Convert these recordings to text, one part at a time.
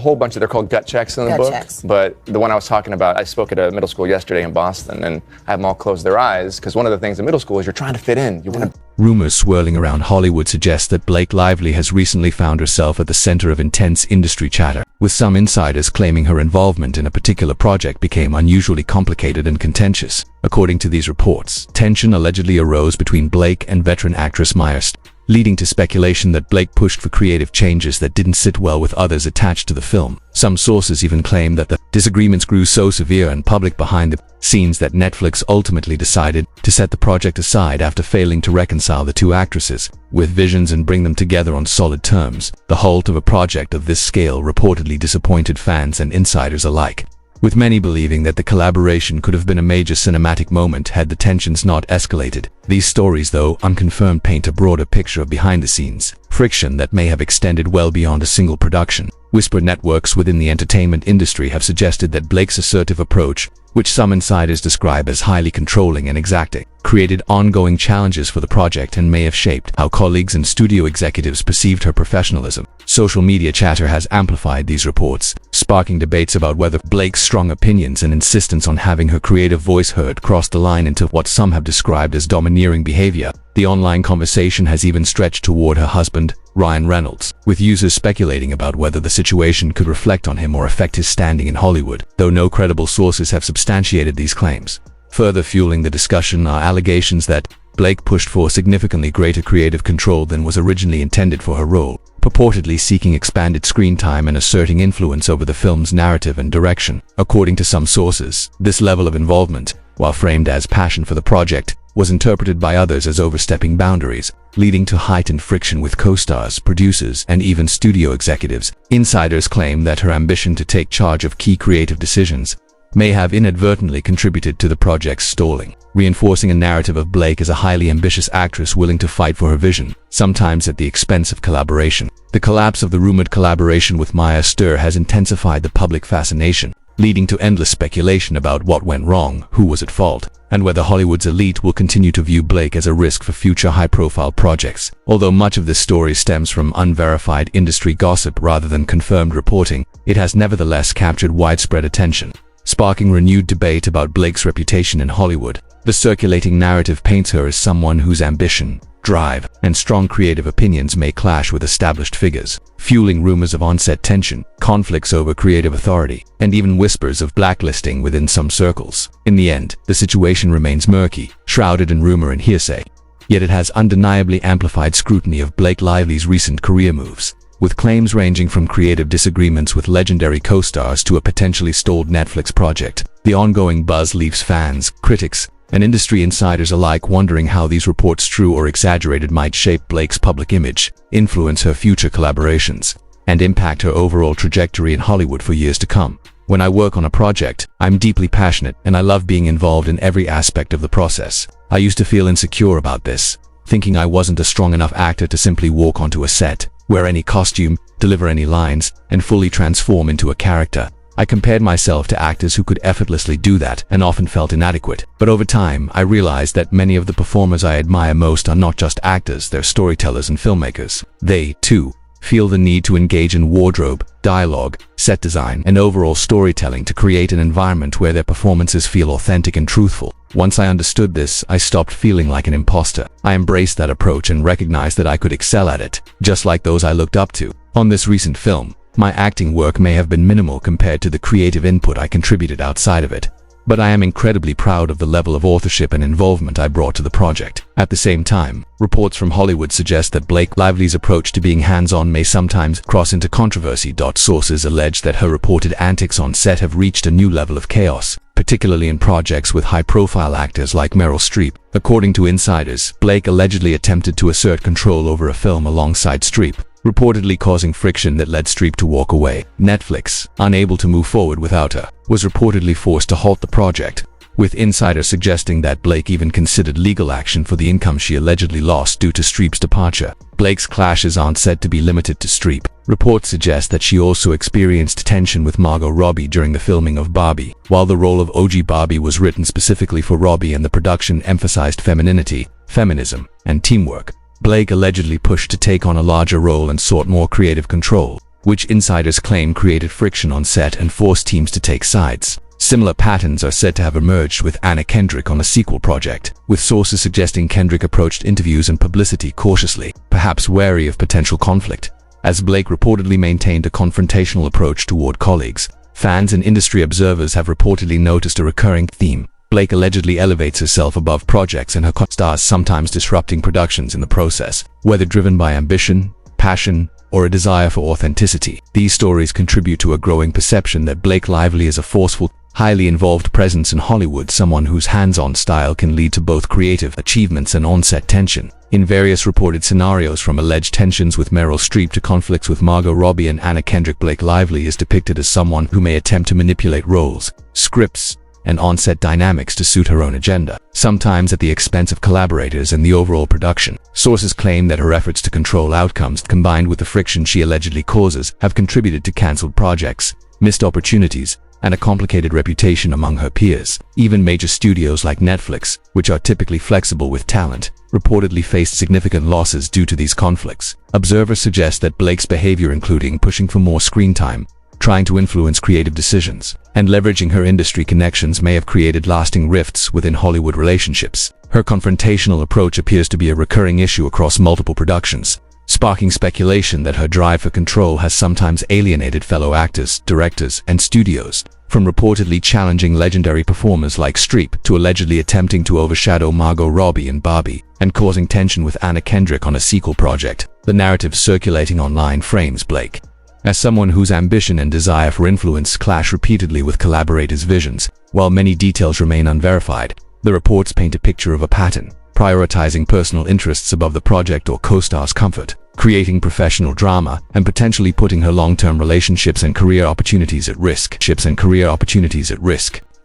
A whole bunch of, they're called gut checks in the book. Checks. But the one I was talking about, I spoke at a middle school yesterday in Boston, and I have them all close their eyes, because one of the things in middle school is you're trying to fit in. You want to. Rumors swirling around Hollywood suggest that Blake Lively has recently found herself at the center of intense industry chatter, with some insiders claiming her involvement in a particular project became unusually complicated and contentious. According to these reports, tension allegedly arose between Blake and veteran actress Meryl, leading to speculation that Blake pushed for creative changes that didn't sit well with others attached to the film. Some sources even claim that the disagreements grew so severe and public behind the scenes that Netflix ultimately decided to set the project aside after failing to reconcile the two actresses with visions and bring them together on solid terms. The halt of a project of this scale reportedly disappointed fans and insiders alike, with many believing that the collaboration could have been a major cinematic moment had the tensions not escalated. These stories, though unconfirmed, paint a broader picture of behind-the-scenes friction that may have extended well beyond a single production. Whisper networks within the entertainment industry have suggested that Blake's assertive approach, which some insiders describe as highly controlling and exacting, created ongoing challenges for the project and may have shaped how colleagues and studio executives perceived her professionalism. Social media chatter has amplified these reports, sparking debates about whether Blake's strong opinions and insistence on having her creative voice heard crossed the line into what some have described as domineering behavior. The online conversation has even stretched toward her husband, Ryan Reynolds, with users speculating about whether the situation could reflect on him or affect his standing in Hollywood, though no credible sources have substantiated these claims. Further fueling the discussion are allegations that Blake pushed for significantly greater creative control than was originally intended for her role, purportedly seeking expanded screen time and asserting influence over the film's narrative and direction. According to some sources, this level of involvement, while framed as passion for the project, was interpreted by others as overstepping boundaries, leading to heightened friction with co-stars, producers, and even studio executives. Insiders claim that her ambition to take charge of key creative decisions may have inadvertently contributed to the project's stalling, reinforcing a narrative of Blake as a highly ambitious actress willing to fight for her vision, sometimes at the expense of collaboration. The collapse of the rumored collaboration with Meryl has intensified the public fascination, leading to endless speculation about what went wrong, who was at fault, and whether Hollywood's elite will continue to view Blake as a risk for future high-profile projects. Although much of this story stems from unverified industry gossip rather than confirmed reporting, it has nevertheless captured widespread attention, sparking renewed debate about Blake's reputation in Hollywood. The circulating narrative paints her as someone whose ambition, drive, and strong creative opinions may clash with established figures, fueling rumors of on-set tension, conflicts over creative authority, and even whispers of blacklisting within some circles. In the end, the situation remains murky, shrouded in rumor and hearsay. Yet it has undeniably amplified scrutiny of Blake Lively's recent career moves, with claims ranging from creative disagreements with legendary co-stars to a potentially stalled Netflix project. The ongoing buzz leaves fans, critics, and industry insiders alike wondering how these reports, true or exaggerated, might shape Blake's public image, influence her future collaborations, and impact her overall trajectory in Hollywood for years to come. When I work on a project, I'm deeply passionate and I love being involved in every aspect of the process. I used to feel insecure about this, thinking I wasn't a strong enough actor to simply walk onto a set, wear any costume, deliver any lines, and fully transform into a character. I compared myself to actors who could effortlessly do that and often felt inadequate. But over time, I realized that many of the performers I admire most are not just actors, they're storytellers and filmmakers. They, too, feel the need to engage in wardrobe, dialogue, set design, and overall storytelling to create an environment where their performances feel authentic and truthful. Once I understood this, I stopped feeling like an imposter. I embraced that approach and recognized that I could excel at it, just like those I looked up to. On this recent film, my acting work may have been minimal compared to the creative input I contributed outside of it, but I am incredibly proud of the level of authorship and involvement I brought to the project. At the same time, reports from Hollywood suggest that Blake Lively's approach to being hands-on may sometimes cross into controversy. Sources allege that her reported antics on set have reached a new level of chaos, particularly in projects with high-profile actors like Meryl Streep. According to insiders, Blake allegedly attempted to assert control over a film alongside Streep, reportedly causing friction that led Streep to walk away. Netflix, unable to move forward without her, was reportedly forced to halt the project, with insiders suggesting that Blake even considered legal action for the income she allegedly lost due to Streep's departure. Blake's clashes aren't said to be limited to Streep. Reports suggest that she also experienced tension with Margot Robbie during the filming of Barbie. While the role of OG Barbie was written specifically for Robbie and the production emphasized femininity, feminism, and teamwork, Blake allegedly pushed to take on a larger role and sought more creative control. which insiders claim created friction on set and forced teams to take sides. Similar patterns are said to have emerged with Anna Kendrick on a sequel project, with sources suggesting Kendrick approached interviews and publicity cautiously, perhaps wary of potential conflict. As Blake reportedly maintained a confrontational approach toward colleagues, fans and industry observers have reportedly noticed a recurring theme. Blake allegedly elevates herself above projects and her co-stars, sometimes disrupting productions in the process, whether driven by ambition, passion, or a desire for authenticity. These stories contribute to a growing perception that Blake Lively is a forceful, highly involved presence in Hollywood, someone whose hands-on style can lead to both creative achievements and on-set tension. In various reported scenarios, from alleged tensions with Meryl Streep to conflicts with Margot Robbie and Anna Kendrick, Blake Lively is depicted as someone who may attempt to manipulate roles, scripts, and on-set dynamics to suit her own agenda, sometimes at the expense of collaborators and the overall production. Sources claim that her efforts to control outcomes, combined with the friction she allegedly causes, have contributed to cancelled projects, missed opportunities, and a complicated reputation among her peers. Even major studios like Netflix, which are typically flexible with talent, reportedly faced significant losses due to these conflicts. Observers suggest that Blake's behavior, including pushing for more screen time, trying to influence creative decisions, and leveraging her industry connections, may have created lasting rifts within Hollywood relationships. Her confrontational approach appears to be a recurring issue across multiple productions, sparking speculation that her drive for control has sometimes alienated fellow actors, directors, and studios, from reportedly challenging legendary performers like Streep to allegedly attempting to overshadow Margot Robbie in Barbie, and causing tension with Anna Kendrick on a sequel project. The narrative circulating online frames Blake as someone whose ambition and desire for influence clash repeatedly with collaborators' visions. While many details remain unverified, the reports paint a picture of a pattern, prioritizing personal interests above the project or co-star's comfort, creating professional drama, and potentially putting her long-term relationships and career opportunities at risk.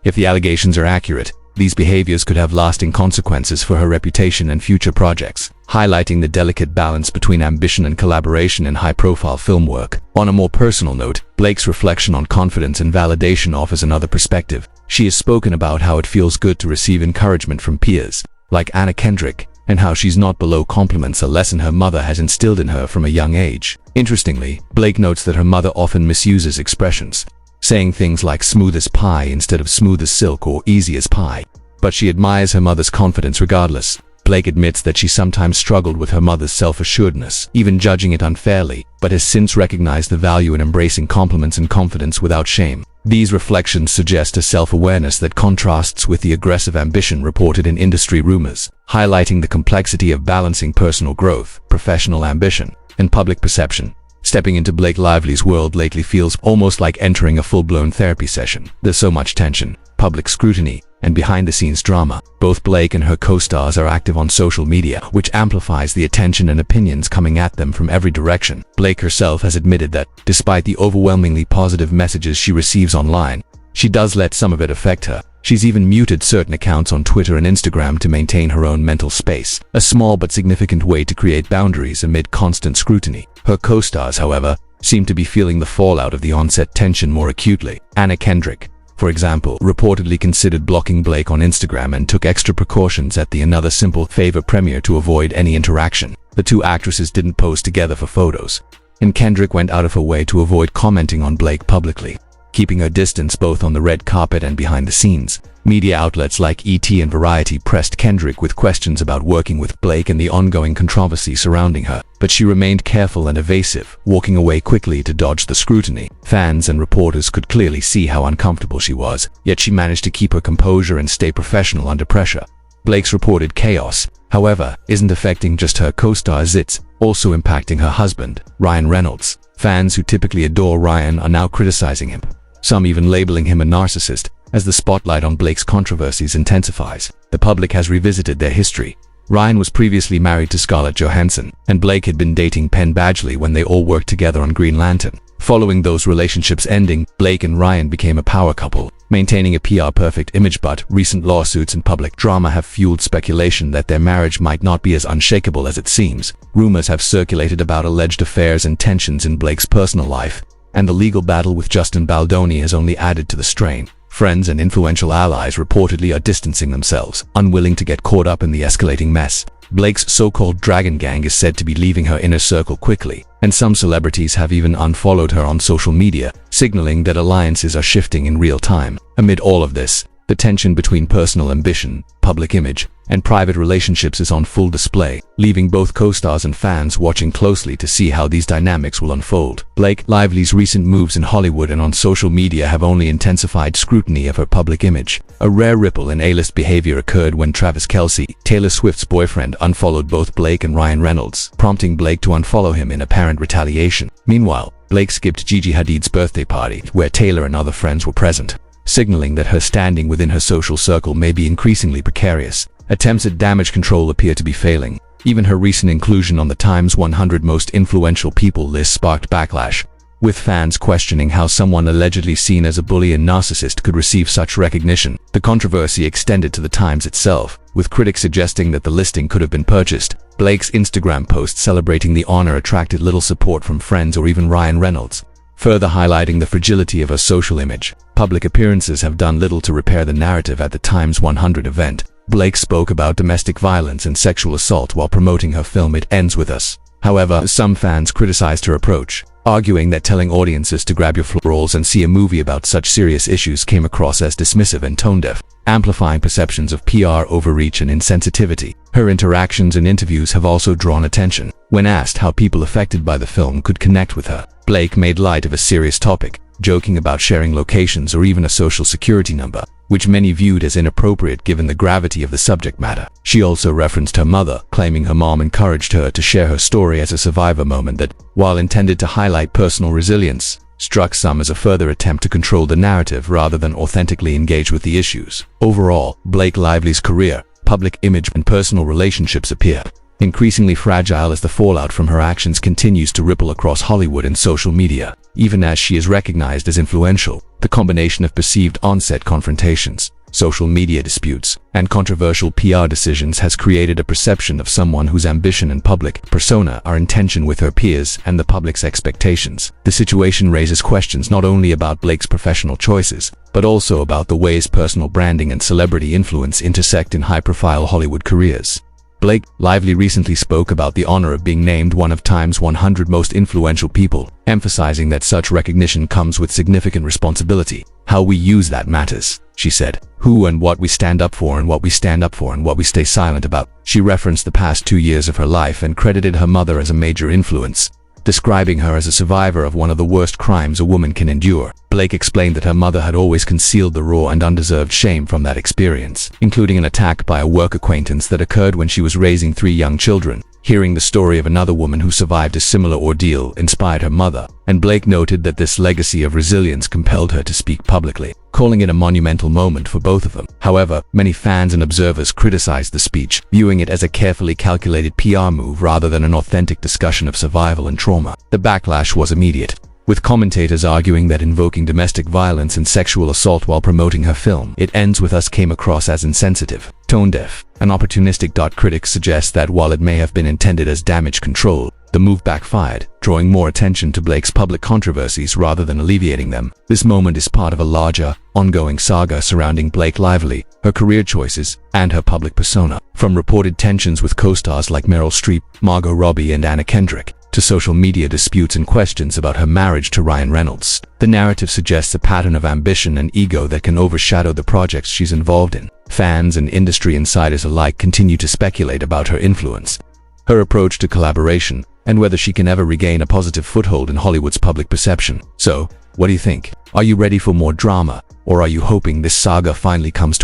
If the allegations are accurate, these behaviors could have lasting consequences for her reputation and future projects, highlighting the delicate balance between ambition and collaboration in high-profile film work. On a more personal note, Blake's reflection on confidence and validation offers another perspective. She has spoken about how it feels good to receive encouragement from peers, like Anna Kendrick, and how she's not below compliments, a lesson her mother has instilled in her from a young age. Interestingly, Blake notes that her mother often misuses expressions, saying things like smooth as pie instead of smooth as silk or easy as pie. But she admires her mother's confidence regardless. Blake admits that she sometimes struggled with her mother's self-assuredness, even judging it unfairly, but has since recognized the value in embracing compliments and confidence without shame. These reflections suggest a self-awareness that contrasts with the aggressive ambition reported in industry rumors, highlighting the complexity of balancing personal growth, professional ambition, and public perception. Stepping into Blake Lively's world lately feels almost like entering a full-blown therapy session. There's so much tension, public scrutiny, and behind-the-scenes drama. Both Blake and her co-stars are active on social media, which amplifies the attention and opinions coming at them from every direction. Blake herself has admitted that, despite the overwhelmingly positive messages she receives online, she does let some of it affect her. She's even muted certain accounts on Twitter and Instagram to maintain her own mental space, a small but significant way to create boundaries amid constant scrutiny. Her co-stars, however, seem to be feeling the fallout of the on-set tension more acutely. Anna Kendrick, for example, reportedly considered blocking Blake on Instagram and took extra precautions at the Another Simple Favor premiere to avoid any interaction. The two actresses didn't pose together for photos, and Kendrick went out of her way to avoid commenting on Blake publicly, keeping her distance both on the red carpet and behind the scenes. Media outlets like ET and Variety pressed Kendrick with questions about working with Blake and the ongoing controversy surrounding her, but she remained careful and evasive, walking away quickly to dodge the scrutiny. Fans and reporters could clearly see how uncomfortable she was, yet she managed to keep her composure and stay professional under pressure. Blake's reported chaos, however, isn't affecting just her co-stars, it's also impacting her husband, Ryan Reynolds. Fans who typically adore Ryan are now criticizing him, some even labeling him a narcissist, as the spotlight on Blake's controversies intensifies. The public has revisited their history. Ryan was previously married to Scarlett Johansson, and Blake had been dating Penn Badgley when they all worked together on Green Lantern. Following those relationships ending, Blake and Ryan became a power couple, maintaining a PR-perfect image, but recent lawsuits and public drama have fueled speculation that their marriage might not be as unshakable as it seems. Rumors have circulated about alleged affairs and tensions in Blake's personal life, and the legal battle with Justin Baldoni has only added to the strain. Friends and influential allies reportedly are distancing themselves, unwilling to get caught up in the escalating mess. Blake's so-called Dragon Gang is said to be leaving her inner circle quickly, and some celebrities have even unfollowed her on social media, signaling that alliances are shifting in real time. Amid all of this, the tension between personal ambition, public image, and private relationships is on full display, leaving both co-stars and fans watching closely to see how these dynamics will unfold. Blake Lively's recent moves in Hollywood and on social media have only intensified scrutiny of her public image. A rare ripple in A-list behavior occurred when Travis Kelce, Taylor Swift's boyfriend, unfollowed both Blake and Ryan Reynolds, prompting Blake to unfollow him in apparent retaliation. Meanwhile, Blake skipped Gigi Hadid's birthday party, where Taylor and other friends were present, signaling that her standing within her social circle may be increasingly precarious. Attempts at damage control appear to be failing. Even her recent inclusion on the Times 100 Most Influential People list sparked backlash, with fans questioning how someone allegedly seen as a bully and narcissist could receive such recognition. The controversy extended to the Times itself, with critics suggesting that the listing could have been purchased. Blake's Instagram post celebrating the honor attracted little support from friends or even Ryan Reynolds, further highlighting the fragility of her social image. Public appearances have done little to repair the narrative at the Times 100 event. Blake spoke about domestic violence and sexual assault while promoting her film It Ends With Us. However, some fans criticized her approach, arguing that telling audiences to grab your florals and see a movie about such serious issues came across as dismissive and tone-deaf, amplifying perceptions of PR overreach and insensitivity. Her interactions and interviews have also drawn attention. When asked how people affected by the film could connect with her, Blake made light of a serious topic, joking about sharing locations or even a social security number, which many viewed as inappropriate given the gravity of the subject matter. She also referenced her mother, claiming her mom encouraged her to share her story as a survivor moment that, while intended to highlight personal resilience, struck some as a further attempt to control the narrative rather than authentically engage with the issues. Overall, Blake Lively's career, public image, and personal relationships appear increasingly fragile as the fallout from her actions continues to ripple across Hollywood and social media. Even as she is recognized as influential, the combination of perceived on-set confrontations, social media disputes, and controversial PR decisions has created a perception of someone whose ambition and public persona are in tension with her peers and the public's expectations. The situation raises questions not only about Blake's professional choices, but also about the ways personal branding and celebrity influence intersect in high-profile Hollywood careers. Blake Lively recently spoke about the honor of being named one of Time's 100 Most Influential People, emphasizing that such recognition comes with significant responsibility. How we use that matters, she said. Who and what we stand up for and what we stand up for and what we stay silent about. She referenced the past 2 years of her life and credited her mother as a major influence, describing her as a survivor of one of the worst crimes a woman can endure. Blake explained that her mother had always concealed the raw and undeserved shame from that experience, including an attack by a work acquaintance that occurred when she was raising 3 young children. Hearing the story of another woman who survived a similar ordeal inspired her mother, and Blake noted that this legacy of resilience compelled her to speak publicly, calling it a monumental moment for both of them. However, many fans and observers criticized the speech, viewing it as a carefully calculated PR move rather than an authentic discussion of survival and trauma. The backlash was immediate, with commentators arguing that invoking domestic violence and sexual assault while promoting her film It Ends With Us came across as insensitive, tone-deaf, and opportunistic. Critics suggest that while it may have been intended as damage control, the move backfired, drawing more attention to Blake's public controversies rather than alleviating them. This moment is part of a larger, ongoing saga surrounding Blake Lively, her career choices, and her public persona. From reported tensions with co-stars like Meryl Streep, Margot Robbie, and Anna Kendrick, to social media disputes and questions about her marriage to Ryan Reynolds, the narrative suggests a pattern of ambition and ego that can overshadow the projects she's involved in. Fans and industry insiders alike continue to speculate about her influence, her approach to collaboration, and whether she can ever regain a positive foothold in Hollywood's public perception. So, what do you think? Are you ready for more drama, or are you hoping this saga finally comes to